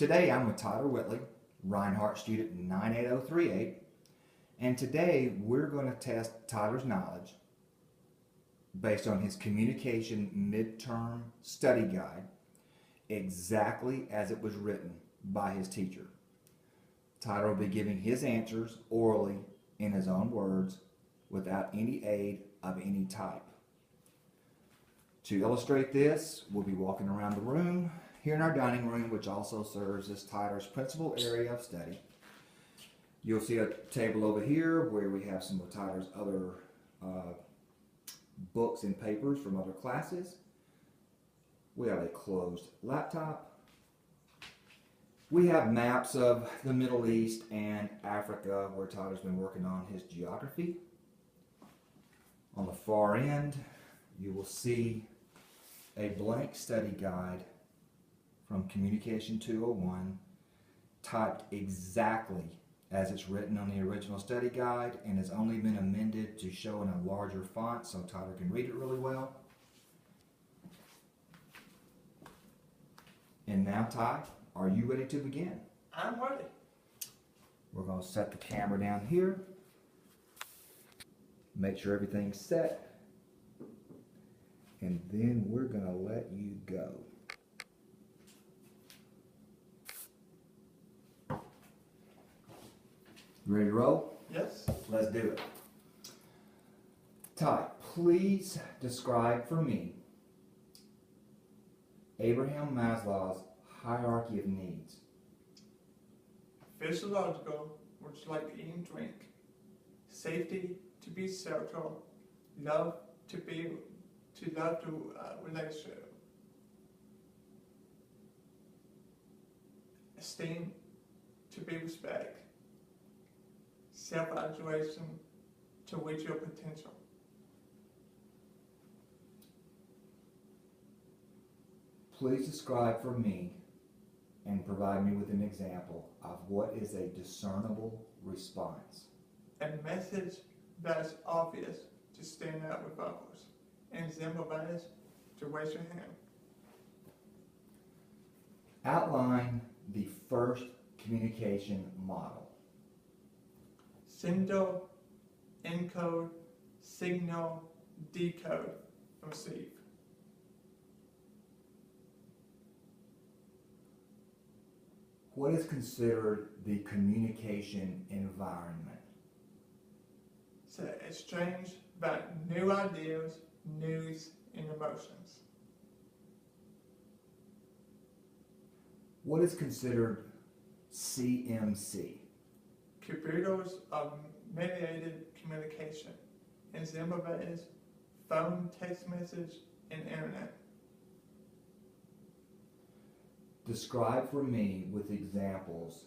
Today I'm with Tyler Whitley, Reinhardt student 98038, and today we're going to test Tyler's knowledge based on his communication midterm study guide exactly as it was written by his teacher. Tyler will be giving his answers orally in his own words without any aid of any type. To illustrate this, we'll be walking around the room here in our dining room, which also serves as Tyler's principal area of study. You'll see a table over here where we have some of Tyler's other books and papers from other classes. We have a closed laptop. We have maps of the Middle East and Africa where Tyler's been working on his geography. On the far end, you will see a blank study guide from Communication 201, typed exactly as it's written on the original study guide and has only been amended to show in a larger font so Tyler can read it really well. And now, Ty, are you ready to begin? I'm ready. We're going to set the camera down here, make sure everything's set, and then we're going to let you go. You ready to roll? Yes. Let's do it. Ty, please describe for me Abraham Maslow's hierarchy of needs. Physiological, which is like eat and drink. Safety, to be social. Love, to relationship. Esteem, to be respect. Self-actualization, to reach your potential. Please describe for me and provide me with an example of what is a discernible response. A message that is obvious to stand out with others. An example of that is to raise your hand. Outline the first communication model. Send, encode, signal, decode, receive. What is considered the communication environment? So exchange about new ideas, news, and emotions. What is considered CMC? Computers of mediated communication. An example of that is phone, text message, and internet. Describe for me with examples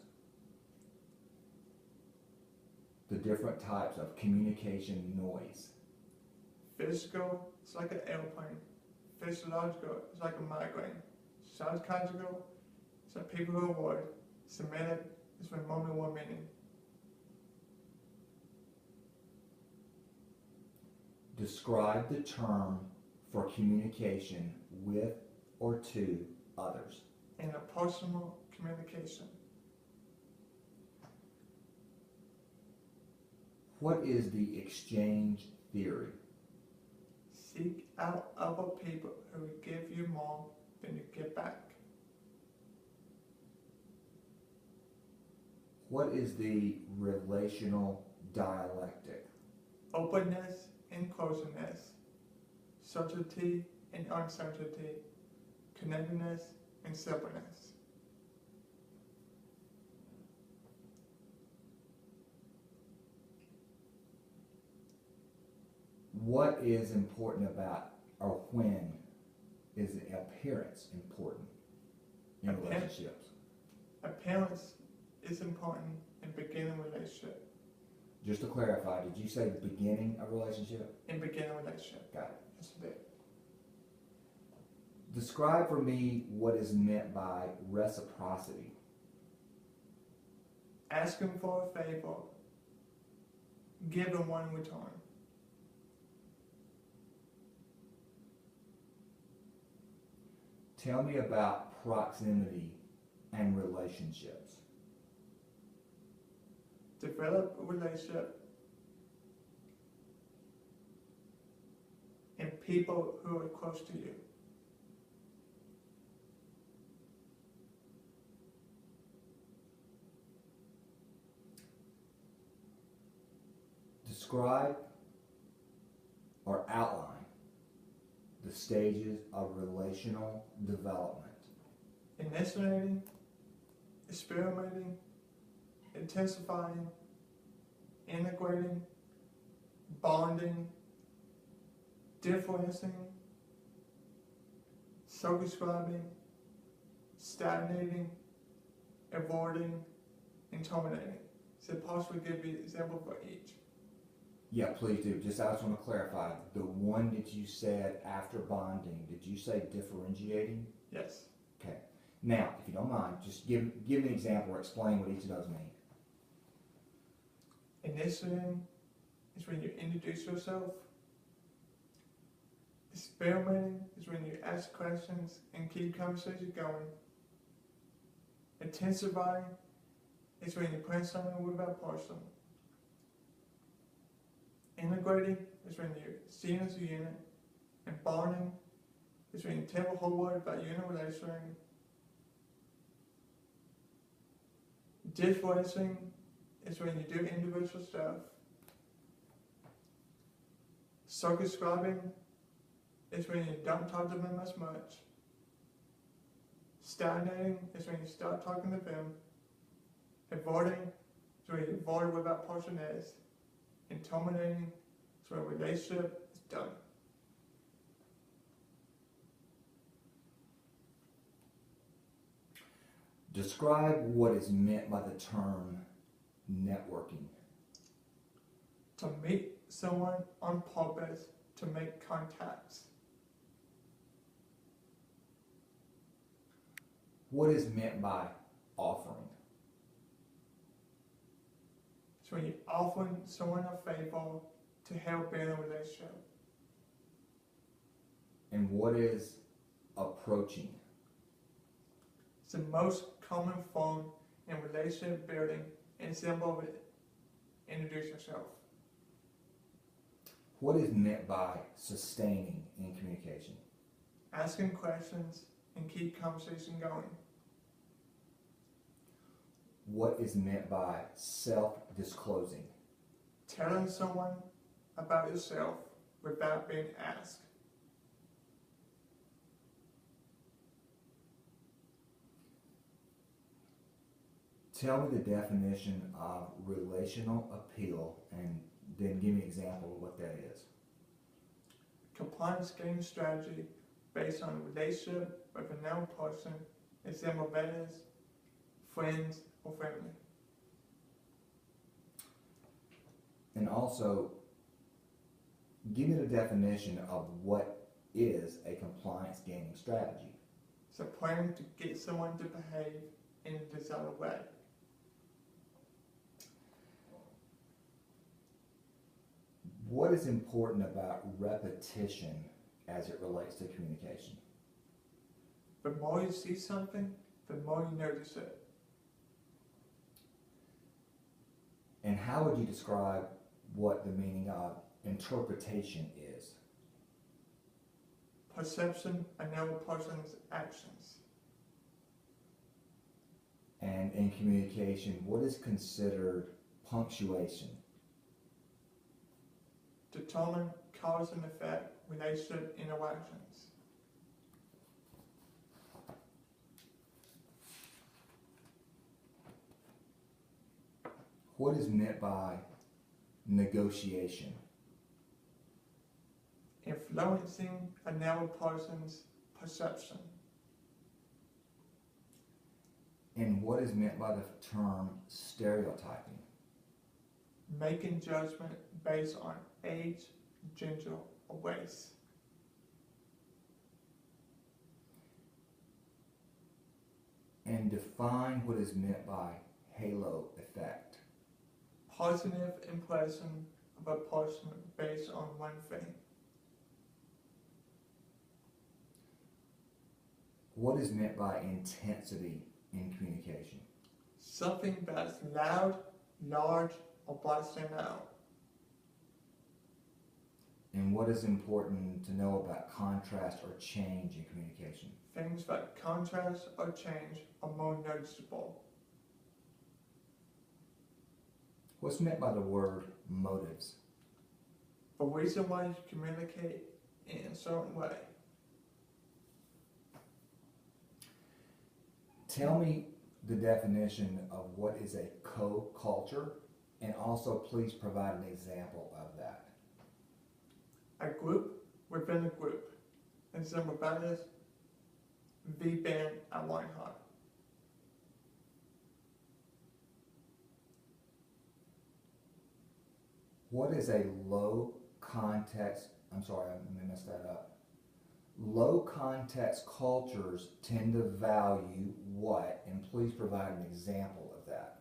the different types of communication noise. Physical, it's like an airplane. Physiological, it's like a migraine. Psychological, it's like people who avoid. Semantic, it's when only one meaning. Describe the term for communication with or to others. In a personal communication. What is the exchange theory? Seek out other people who will give you more than you give back. What is the relational dialectic? Openness and closeness. Certainty and uncertainty. Connectedness and separateness. What is important about, or when is appearance important in relationships? Appearance is important in beginning relationship. Just to clarify, did you say the beginning of a relationship? In beginning relationship. Got it. Yes, I did. Describe for me what is meant by reciprocity. Asking for a favor, giving one in return. Tell me about proximity and relationships. Develop a relationship and people who are close to you. Describe or outline the stages of relational development. Initiating, experimenting, intensifying, integrating, bonding, differencing, circumscribing, stagnating, avoiding, and terminating. So possibly give you an example for each. Yeah, please do. I just want to clarify. The one that you said after bonding, did you say differentiating? Yes. Okay. Now, if you don't mind, just give an example or explain what each of those mean. Initiating is when you introduce yourself. Experimenting is when you ask questions and keep conversations going. Intensifying is when you plan something with that person. Integrating is when you're seen as a unit. And bonding is when you tell the whole world about you in a relationship. Differencing is when you do individual stuff. Circumscribing is when you don't talk to them as much. Stagnating is when you start talking to them. Avoiding is when you avoid where that person is. And terminating is when a relationship is done. Describe what is meant by the term networking. To meet someone on purpose to make contacts. What is meant by offering? It's when you offer someone a favor to help in a relationship. And what is approaching? It's the most common form in relationship building and symbol of it. Introduce yourself. What is meant by sustaining in communication? Asking questions and keep conversation going. What is meant by self-disclosing? Telling someone about yourself without being asked. Tell me the definition of relational appeal and then give me an example of what that is. Compliance game strategy based on a relationship with a known person, example that is friends or family. And also, give me the definition of what is a compliance gaining strategy. It's a plan to get someone to behave in a desired way. What is important about repetition as it relates to communication? The more you see something, the more you notice it. And how would you describe what the meaning of interpretation is? Perception of another person's actions. And in communication, what is considered punctuation? Determine cause and effect relationship interactions. What is meant by negotiation? Influencing another person's perception. And what is meant by the term stereotyping? Making judgment based on age, gender, or race. And define what is meant by halo effect. Positive impression of a person based on one thing. What is meant by intensity in communication? Something that's loud, large, or bright stand out. And what is important to know about contrast or change in communication? Things like contrast or change are more noticeable. What's meant by the word motives? The reason why you communicate in a certain way. Tell me the definition of what is a co-culture, and also please provide an example of that. A group within a group. And some of that is the band at Reinhardt. What is a low context, I'm sorry, I messed that up. Low context cultures tend to value what? And please provide an example of that.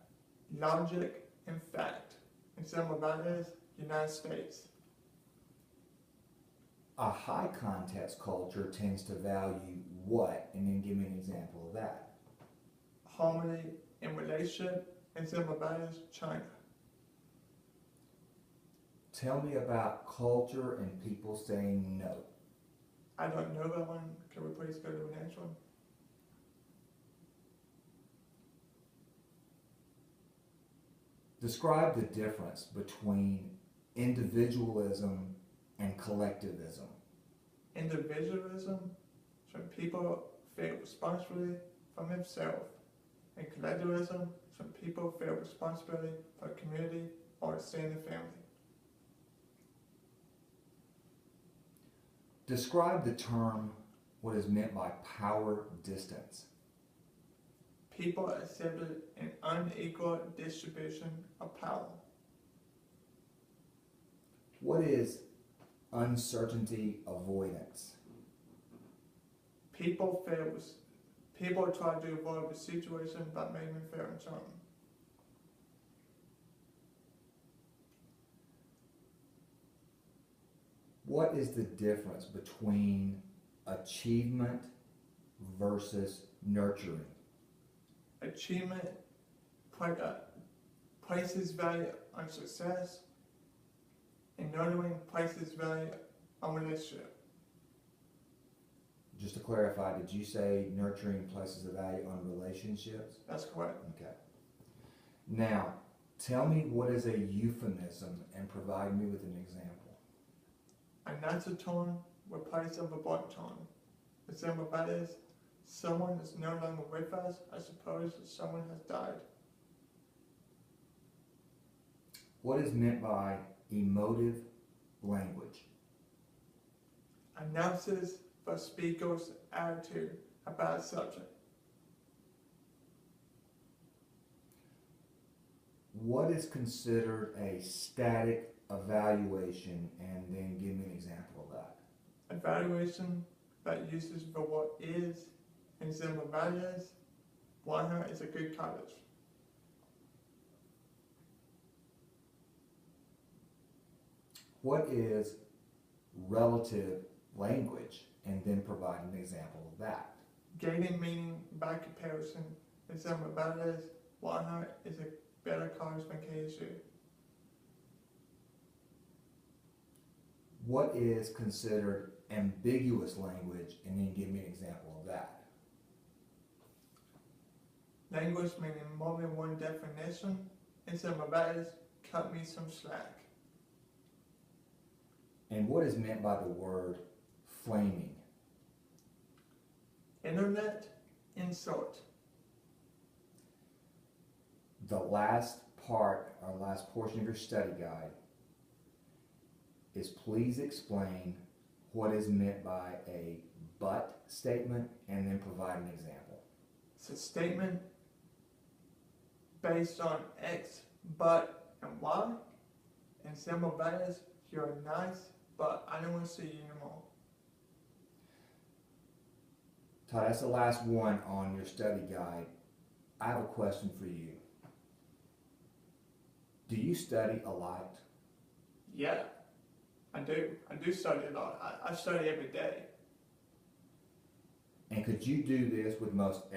Logic and fact. And some of that is United States. A high context culture tends to value what? And then give me an example of that. Harmony and relationship. And some of that is China. Tell me about culture and people saying no. I don't know that one. Can we please go to the next one? Describe the difference between individualism and collectivism. Individualism is when people feel responsibility for themselves. And collectivism is when people feel responsibility for a community or extended family. Describe the term, what is meant by power distance. People accepted an unequal distribution of power. What is uncertainty avoidance? People try to avoid the situation that made them feel uncertain. What is the difference between achievement versus nurturing? Achievement places value on success, and nurturing places value on relationship. Just to clarify, did you say nurturing places a value on relationships? That's correct. Okay. Now, tell me what is a euphemism and provide me with an example. A natural tone replaces a blunt tone. Example of that is, someone is no longer with us, I suppose that someone has died. What is meant by emotive language? Announces the speaker's attitude about a subject. What is considered a static evaluation, and then give me an example of that. Evaluation that uses the word is, and example of that is, Reinhardt is a good college. What is relative language, and then provide an example of that. Gaining meaning by comparison, example of that is, Reinhardt is a better college than KSU. What is considered ambiguous language, and then give me an example of that. Language meaning more than one definition, and some of that is, cut me some slack. And what is meant by the word flaming? Internet insult. The last part, or last portion of your study guide, is please explain what is meant by a but statement, and then provide an example. It's a statement based on X, but, and Y. And some of that is, you're nice, but I don't want to see you anymore. Todd, that's the last one on your study guide. I have a question for you. Do you study a lot? Yeah, I do. I do study a lot. I study every day. And could you do this with most